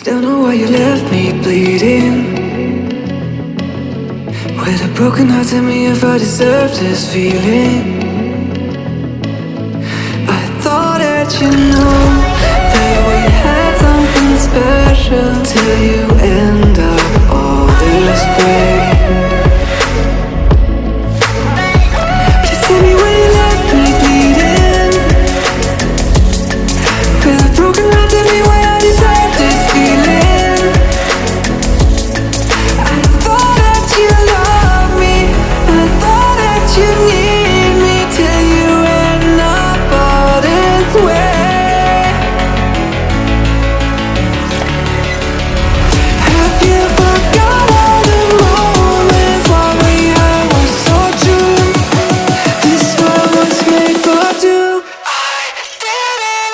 Don't know why you left me bleeding. With a broken heart, tell me if I deserve this feeling. I thought that you know that we had something special till you end up all this way. Please tell me why you left me bleeding. With a broken heart, tell me why I deserve this feeling. I thought that you loved me, I thought that you need me till you end up all this way. Have you forgot all the moments while we had was so true? This world was made for two. I did it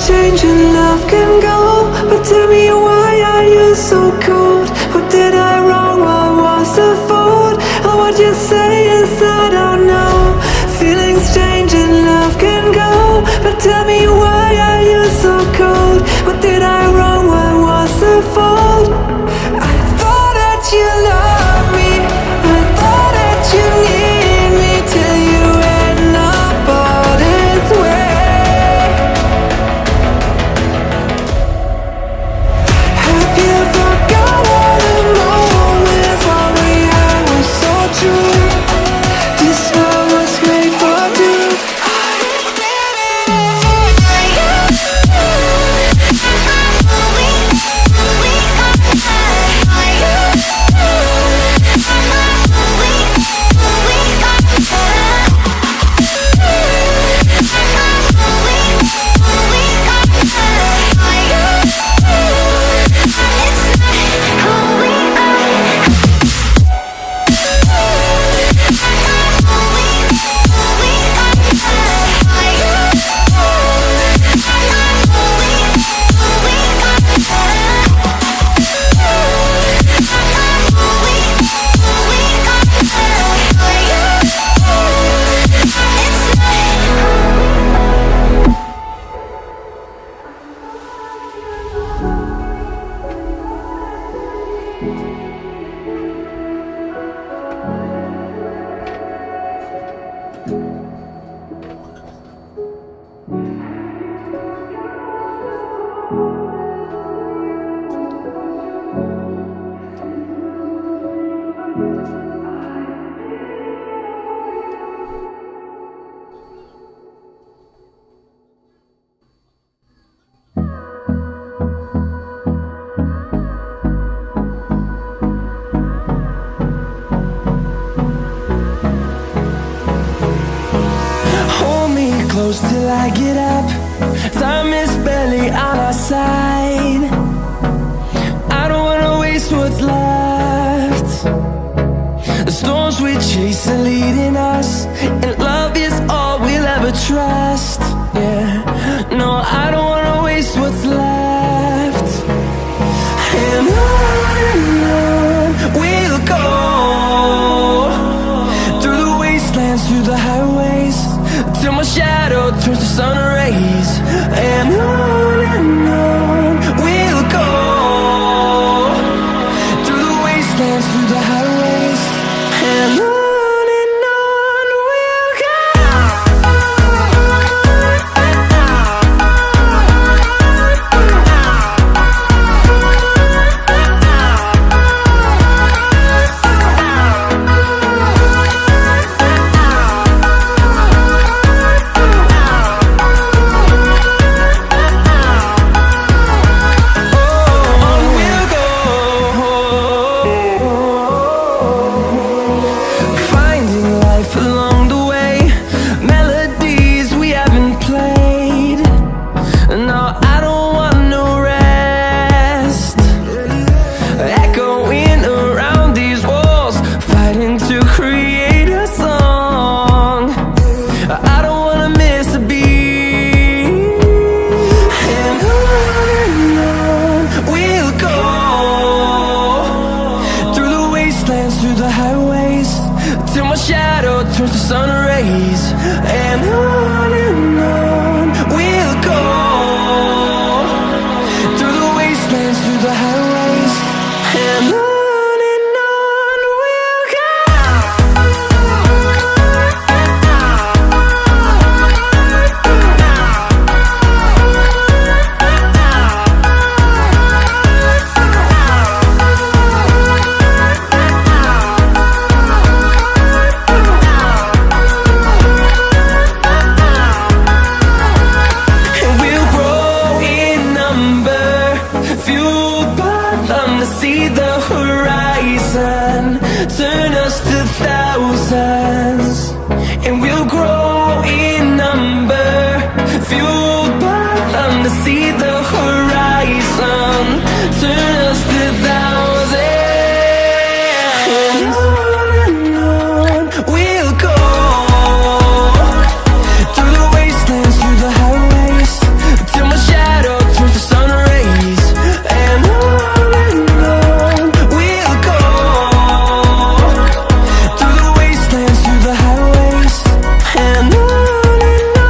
change and love can go, but tell me why are you so cold? What did I wrong? What was the fault? Or what you say is I don't know. Feelings change and love can go, but tell me why are you so cold? What did I wrong? What was the fault? I thought that you loved me, I thought that you need me till you end up all this way. Till I get up, time is barely on our side. I don't wanna waste what's left. The storms we chase are leading us, and love is all we'll ever trust. Yeah, no, I don't wanna waste what's left. see the horizon, turn us to thousands, and we'll grow in number, fueled by them to see the horizon, turn us to thousands. And on we'll go, through the wastelands, through the highways, till my shadow turns to sun rays. And on we'll go, through the wastelands, through the highways. And on we'll go.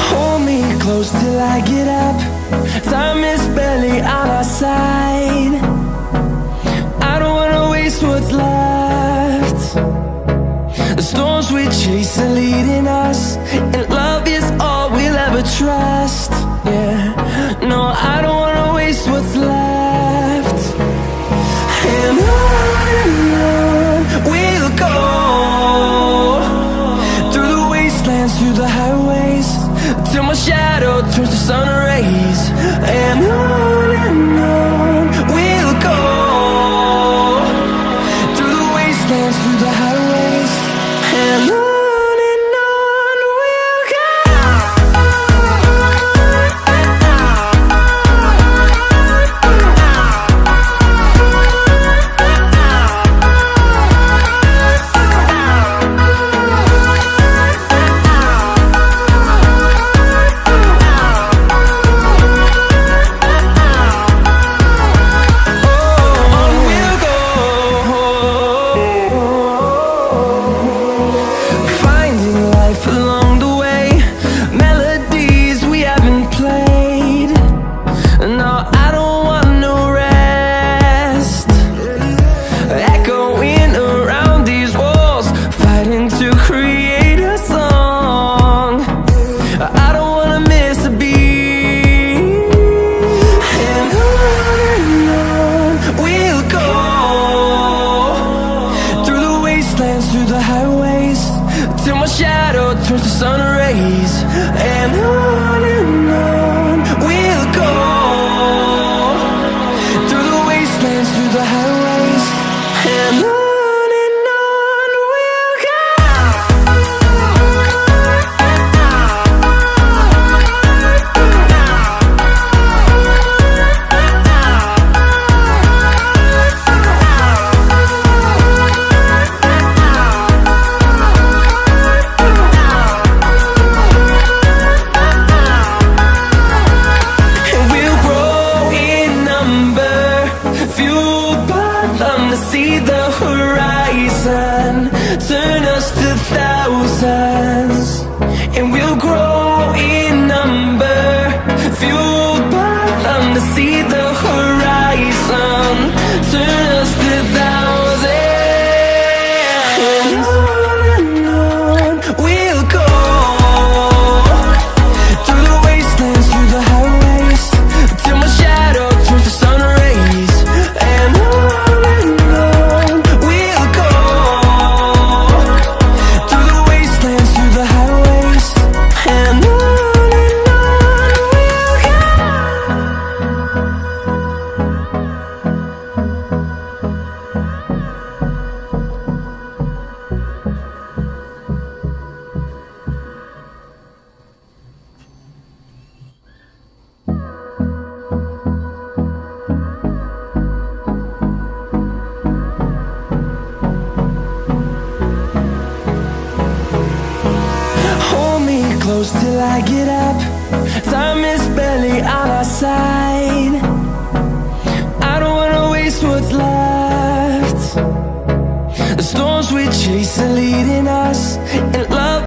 Hold me close till I get up. Time is barely on our side. I don't wanna waste what's left. The storms we chase are leading us, and love is all we'll ever trust. Yeah, no, I don't wanna waste what's left. And on we'll go, through the wastelands, through the highways, till my shadow turns to sun rays. And on we'll go, through the wastelands, through the highways. And on we'll go. Finding life along the way, melodies we haven't played. No, I don't want no rest. Echoing around these walls, fighting to create a song. I don't wanna miss a beat. And on we'll go, through the wastelands, through the highways, till my shadow turns to sun rays. And on we'll go, through the wastelands, through the highways. And on we'll go. And we'll grow in number, fueled by them to see the horizon, turn us to thousands. And we'll grow in number, fueled by them to see the horizon, turn us to thousands. And on we'll go, through the wastelands, through the highways, till my shadow turns to sun rays. And on we'll go, through the wastelands, through the highways. And on we'll go. Hold me close till I get up. Time is barely on our side. I don't wanna waste what's left. The storms we chase are leading us, and love